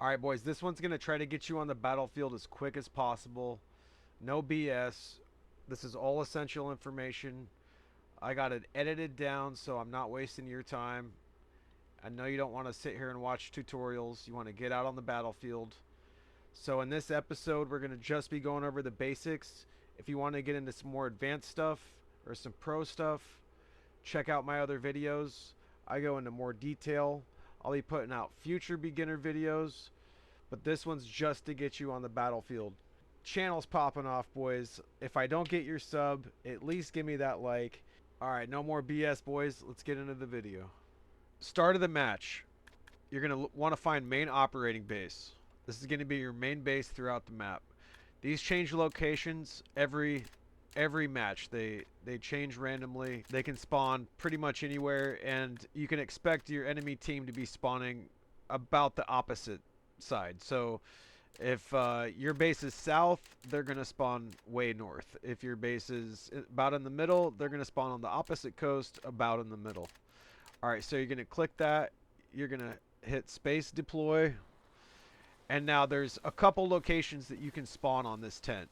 Alright, boys, this one's going to try to get you on the battlefield as quick as possible. No BS. This is all essential information. I got it edited down so I'm not wasting your time. I know you don't want to sit here and watch tutorials. You want to get out on the battlefield. So in this episode, we're going to just be going over the basics. If you want to get into some more advanced stuff or some pro stuff, check out my other videos. I go into more detail. I'll be putting out future beginner videos, but this one's just to get you on the battlefield. Channel's popping off, boys. If I don't get your sub, at least give me that like. Alright, no more BS, boys. Let's get into the video. Start of the match. You're going to want to find main operating base. This is going to be your main base throughout the map. These change locations every match. They change randomly. They can spawn pretty much anywhere, and you can expect your enemy team to be spawning about the opposite side. So if your base is south, they're going to spawn way north. If your base is about in the middle, they're going to spawn on the opposite coast about in the middle. Alright, so you're going to click that. You're going to hit space deploy. And now there's a couple locations that you can spawn on this tent.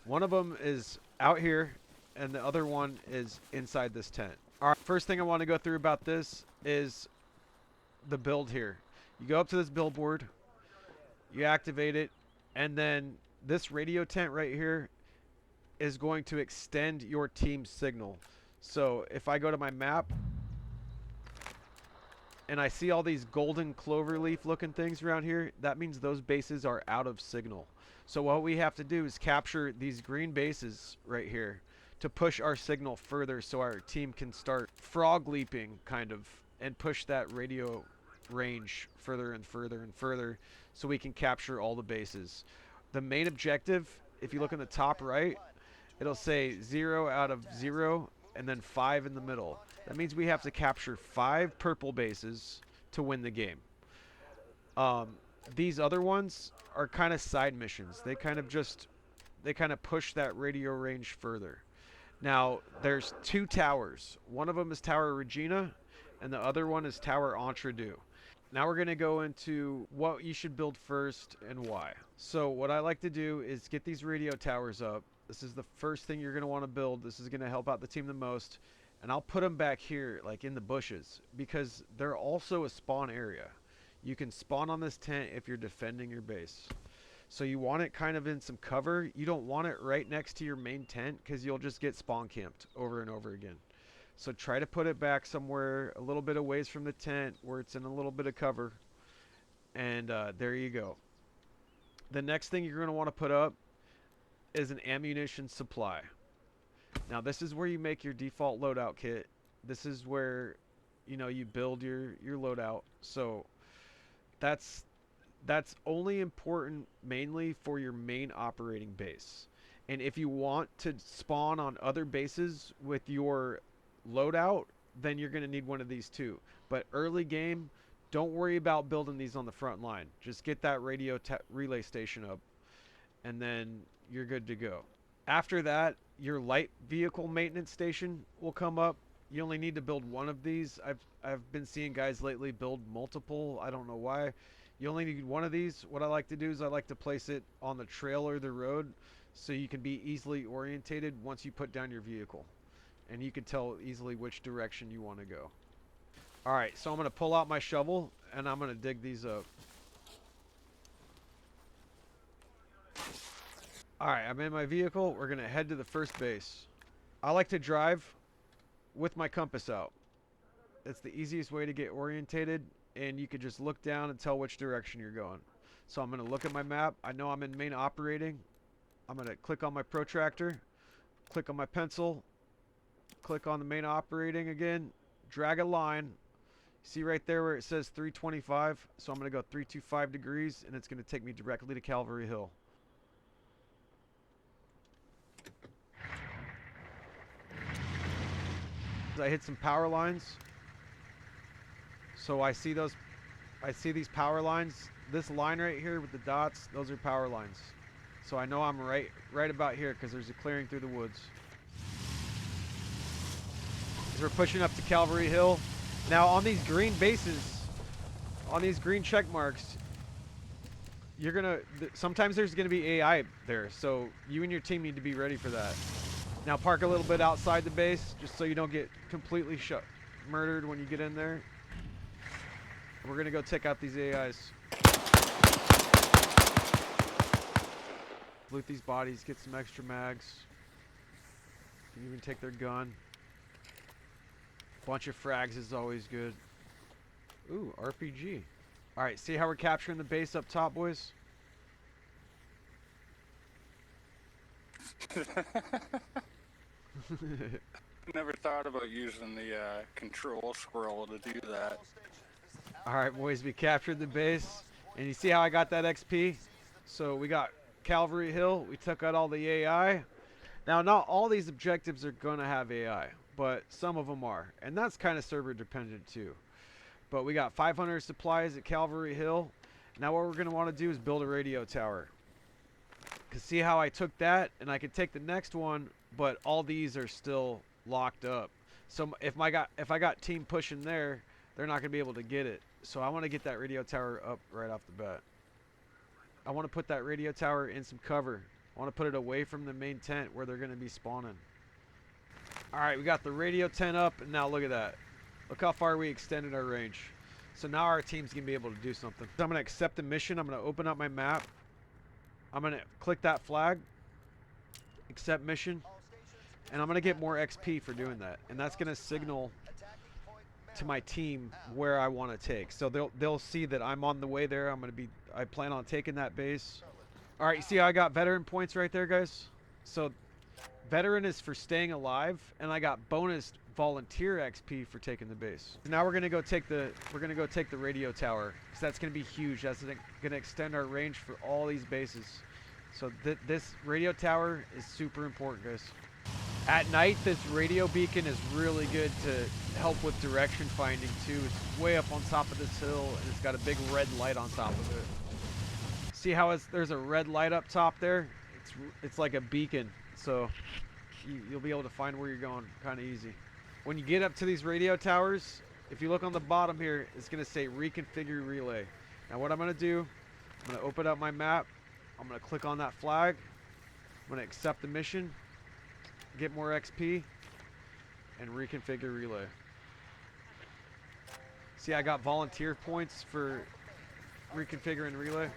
One of them is out here, and the other one is inside this tent. Alright, first thing I want to go through about this is the build here. You go up to this billboard, you activate it, and then this radio tent right here is going to extend your team's signal. So if I go to my map, and I see all these golden cloverleaf looking things around here, that means those bases are out of signal. So what we have to do is capture these green bases right here to push our signal further so our team can start frog leaping kind of and push that radio range further and further and further so we can capture all the bases. The main objective, if you look in the top right, it'll say 0 out of 0 and then 5 in the middle. That means we have to capture 5 purple bases to win the game. These other ones are kind of side missions. They kind of push that radio range further. Now, there's 2 towers. One of them is Tower Regina, and the other one is Tower Entredu. Now we're going to go into what you should build first and why. So what I like to do is get these radio towers up. This is the first thing you're going to want to build. This is going to help out the team the most. And I'll put them back here, like in the bushes, because they're also a spawn area. You can spawn on this tent if you're defending your base. So you want it kind of in some cover. You don't want it right next to your main tent because you'll just get spawn camped over and over again. So try to put it back somewhere a little bit a ways from the tent where it's in a little bit of cover. And there you go. The next thing you're going to want to put up is an ammunition supply. Now this is where you make your default loadout kit. This is where, you know, you build your loadout. So that's only important mainly for your main operating base. And if you want to spawn on other bases with your loadout, then you're going to need one of these too. But early game, don't worry about building these on the front line. Just get that radio relay station up, and then you're good to go. After that, your light vehicle maintenance station will come up. You only need to build one of these. I've been seeing guys lately build multiple. I don't know why. You only need one of these. What I like to do is I like to place it on the trail or the road so you can be easily orientated once you put down your vehicle. And you can tell easily which direction you want to go. Alright, so I'm going to pull out my shovel and I'm going to dig these up. Alright, I'm in my vehicle. We're going to head to the first base. I like to drive with my compass out. It's the easiest way to get orientated, and you can just look down and tell which direction you're going. So I'm going to look at my map. I know I'm in main operating. I'm going to click on my protractor, click on my pencil, click on the main operating again, drag a line. See right there where it says 325? So I'm going to go 325 degrees, and it's going to take me directly to Calvary Hill. I hit some power lines. So I see these power lines. This line right here with the dots, those are power lines. So I know I'm right about here because there's a clearing through the woods. As we're pushing up to Calvary Hill. Now on these green bases, on these green check marks, you're gonna. Sometimes there's gonna be AI there, so you and your team need to be ready for that. Now park a little bit outside the base, just so you don't get completely murdered when you get in there. We're gonna go take out these AIs. Loot these bodies, get some extra mags. You can even take their gun. Bunch of frags is always good. Ooh, RPG. Alright, see how we're capturing the base up top, boys? Never thought about using the control scroll to do that. Alright, boys, we captured the base. And you see how I got that XP? So we got Calvary Hill. We took out all the AI. Now, not all these objectives are going to have AI, but some of them are. And that's kind of server dependent too. But we got 500 supplies at Calvary Hill. Now what we're going to want to do is build a radio tower. Because see how I took that, and I could take the next one, but all these are still locked up. So if I got team pushing there, they're not going to be able to get it. So I want to get that radio tower up right off the bat. I want to put that radio tower in some cover. I want to put it away from the main tent where they're going to be spawning. Alright, we got the radio tent up, and now look at that. Look how far we extended our range. So now our team's going to be able to do something. So I'm going to accept the mission. I'm going to open up my map. I'm going to click that flag. Accept mission. And I'm going to get more XP for doing that. And that's going to signal to my team where I want to take. So they'll see that I'm on the way there. I plan on taking that base. All right, you see how I got veteran points right there, guys? So veteran is for staying alive, and I got bonus volunteer XP for taking the base. Now we're gonna go take the radio tower, because that's gonna be huge. That's gonna extend our range for all these bases. So this radio tower is super important, guys. At night, this radio beacon is really good to help with direction finding too. It's way up on top of this hill, and it's got a big red light on top of it. See how there's a red light up top there? It's like a beacon, so you'll be able to find where you're going kind of easy. When you get up to these radio towers, if you look on the bottom here, it's going to say reconfigure relay. Now what I'm going to do, I'm going to open up my map. I'm going to click on that flag. I'm going to accept the mission, get more XP, and reconfigure relay. See, I got volunteer points for reconfiguring relay.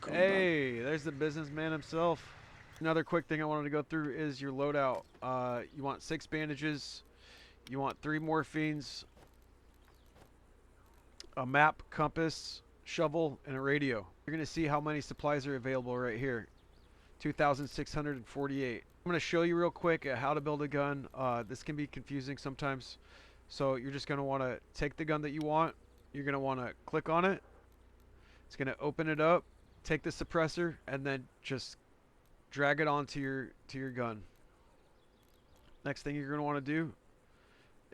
Hey, there's the businessman himself. Another quick thing I wanted to go through is your loadout. You want 6 bandages. You want 3 morphines, a map, compass, shovel, and a radio. You're going to see how many supplies are available right here. 2,648. I'm going to show you real quick how to build a gun. This can be confusing sometimes. So you're just going to want to take the gun that you want. You're going to want to click on it. It's going to open it up. Take the suppressor and then just drag it onto your gun. Next thing you're going to want to do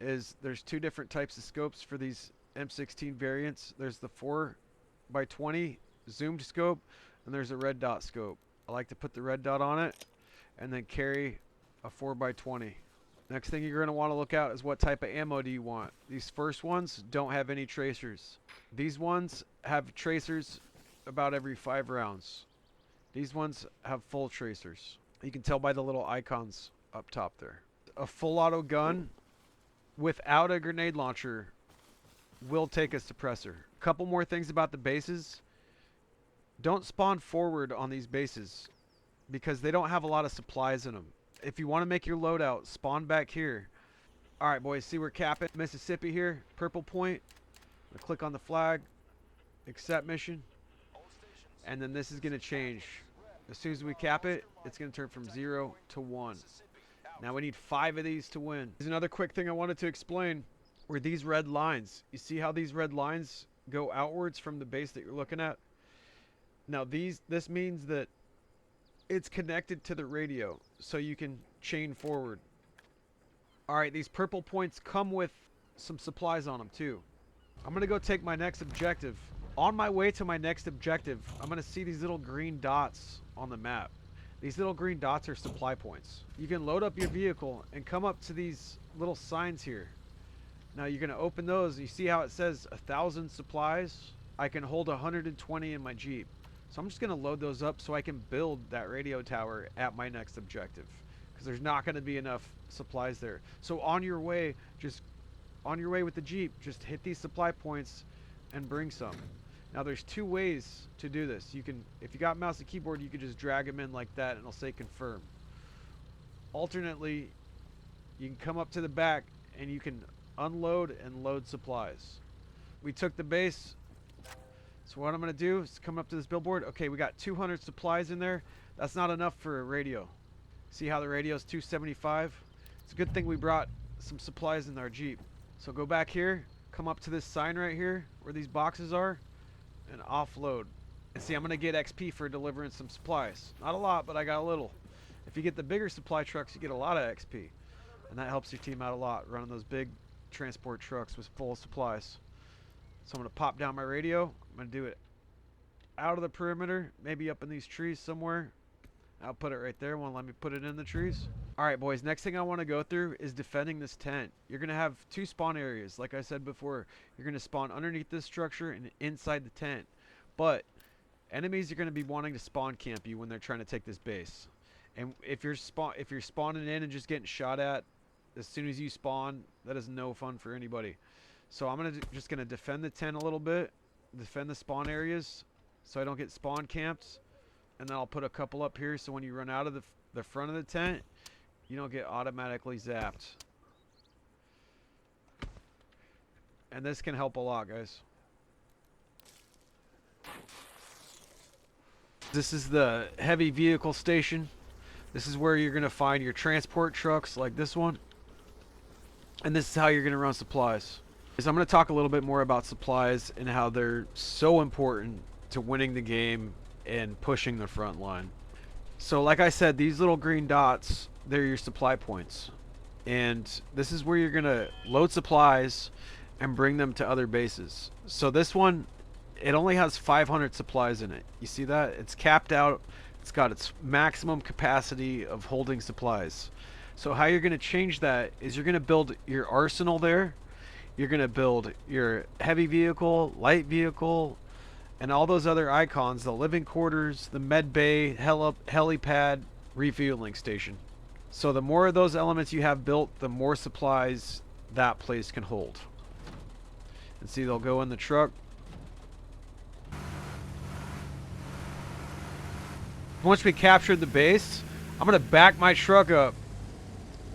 is there's 2 different types of scopes for these M16 variants. There's the 4x20 zoomed scope, and there's a red dot scope. I like to put the red dot on it and then carry a 4x20. Next thing you're going to want to look out is what type of ammo do you want. These first ones don't have any tracers. These ones have tracers about every 5 rounds. These ones have full tracers. You can tell by the little icons up top there. A full auto gun without a grenade launcher will take a suppressor. A couple more things about the bases. Don't spawn forward on these bases because they don't have a lot of supplies in them. If you want to make your loadout, spawn back here. Alright boys, see we're capping Mississippi here. Purple point. I'm gonna click on the flag. Accept mission. And then this is going to change. As soon as we cap it, it's going to turn from 0 to 1. Now we need 5 of these to win. There's another quick thing I wanted to explain. Were these red lines. You see how these red lines go outwards from the base that you're looking at? Now this means that it's connected to the radio, so you can chain forward. Alright, these purple points come with some supplies on them too. I'm going to go take my next objective. On my way to my next objective, I'm going to see these little green dots on the map. These little green dots are supply points. You can load up your vehicle and come up to these little signs here. Now you're going to open those. You see how it says 1,000 supplies? I can hold 120 in my Jeep. So I'm just going to load those up so I can build that radio tower at my next objective, because there's not going to be enough supplies there. So on your way, just on your way with the Jeep, just hit these supply points and bring some. Now there's two ways to do this. You can, if you got mouse and keyboard, you can just drag them in like that and it'll say confirm. Alternately, you can come up to the back and you can unload and load supplies. We took the base. So what I'm going to do is come up to this billboard. Okay, we got 200 supplies in there. That's not enough for a radio. See how the radio is 275? It's a good thing we brought some supplies in our Jeep. So go back here, come up to this sign right here where these boxes are, and offload. And see, I'm going to get XP for delivering some supplies. Not a lot, but I got a little. If you get the bigger supply trucks, you get a lot of XP. And that helps your team out a lot, running those big transport trucks with full supplies. So I'm going to pop down my radio. I'm going to do it out of the perimeter, maybe up in these trees somewhere. I'll put it right there. Won't let me put it in the trees. All right, boys, next thing I want to go through is defending this tent. You're going to have two spawn areas. Like I said before, you're going to spawn underneath this structure and inside the tent. But enemies are going to be wanting to spawn camp you when they're trying to take this base. And if you're spawning in and just getting shot at as soon as you spawn, that is no fun for anybody. So I'm just going to defend the tent a little bit, defend the spawn areas so I don't get spawn camped. And then I'll put a couple up here so when you run out of the front of the tent, you don't get automatically zapped. And this can help a lot, guys. This is the heavy vehicle station. This is where you're going to find your transport trucks like this one. And this is how you're going to run supplies. So I'm going to talk a little bit more about supplies and how they're so important to winning the game and pushing the front line. So like I said, these little green dots, they're your supply points. And this is where you're going to load supplies and bring them to other bases. So this one, it only has 500 supplies in it. You see that? It's capped out. It's got its maximum capacity of holding supplies. So how you're going to change that is you're going to build your arsenal there. You're going to build your heavy vehicle, light vehicle, and all those other icons, the living quarters, the med bay, helipad, refueling station. So the more of those elements you have built, the more supplies that place can hold. And see, they'll go in the truck. Once we captured the base, I'm going to back my truck up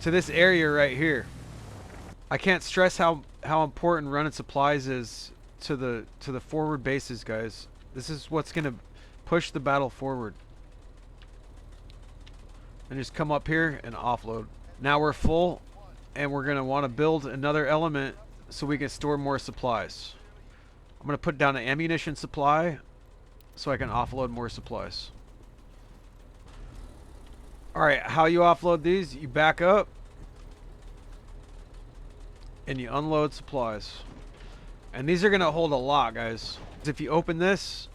to this area right here. I can't stress how important running supplies is to the forward bases, guys. This is what's going to push the battle forward. And just come up here and offload. Now we're full, and we're going to want to build another element so we can store more supplies. I'm going to put down an ammunition supply so I can offload more supplies. Alright, how you offload these? You back up and you unload supplies. And these are going to hold a lot, guys. If you open this,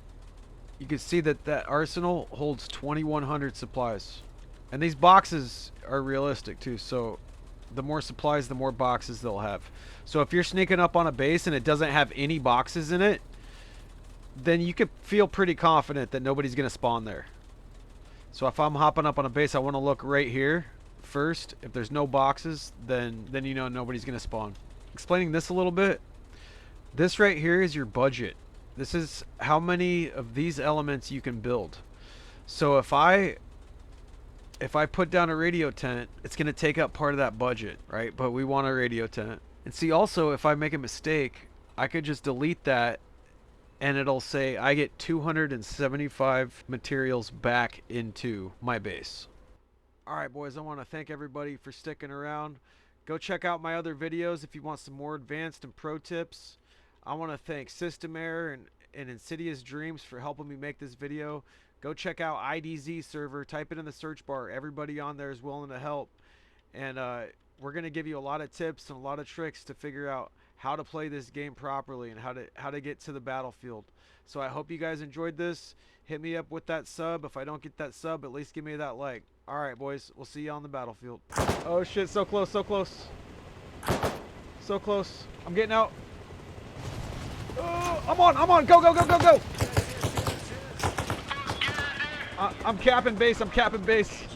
you can see that that arsenal holds 2,100 supplies. And these boxes are realistic too, so the more supplies, the more boxes they'll have. So if you're sneaking up on a base and it doesn't have any boxes in it, then you could feel pretty confident that nobody's going to spawn there. So if I'm hopping up on a base, I want to look right here first. If there's no boxes, then you know nobody's going to spawn. Explaining this a little bit. This right here is your budget. This is how many of these elements you can build. So if I put down a radio tent, it's going to take up part of that budget, right? But we want a radio tent. And see, also, if I make a mistake, I could just delete that and it'll say I get 275 materials back into my base. All right, boys, I want to thank everybody for sticking around. Go check out my other videos if you want some more advanced and pro tips. I want to thank System Error and Insidious Dreams for helping me make this video. Go check out IDZ server. Type it in the search bar. Everybody on there is willing to help. And we're going to give you a lot of tips and a lot of tricks to figure out how to play this game properly and how to get to the battlefield. So I hope you guys enjoyed this. Hit me up with that sub. If I don't get that sub, at least give me that like. All right, boys. We'll see you on the battlefield. Oh, shit. So close. So close. So close. I'm getting out. Oh, I'm on. Go, go, go, go, go. I'm capping base. I'm capping base.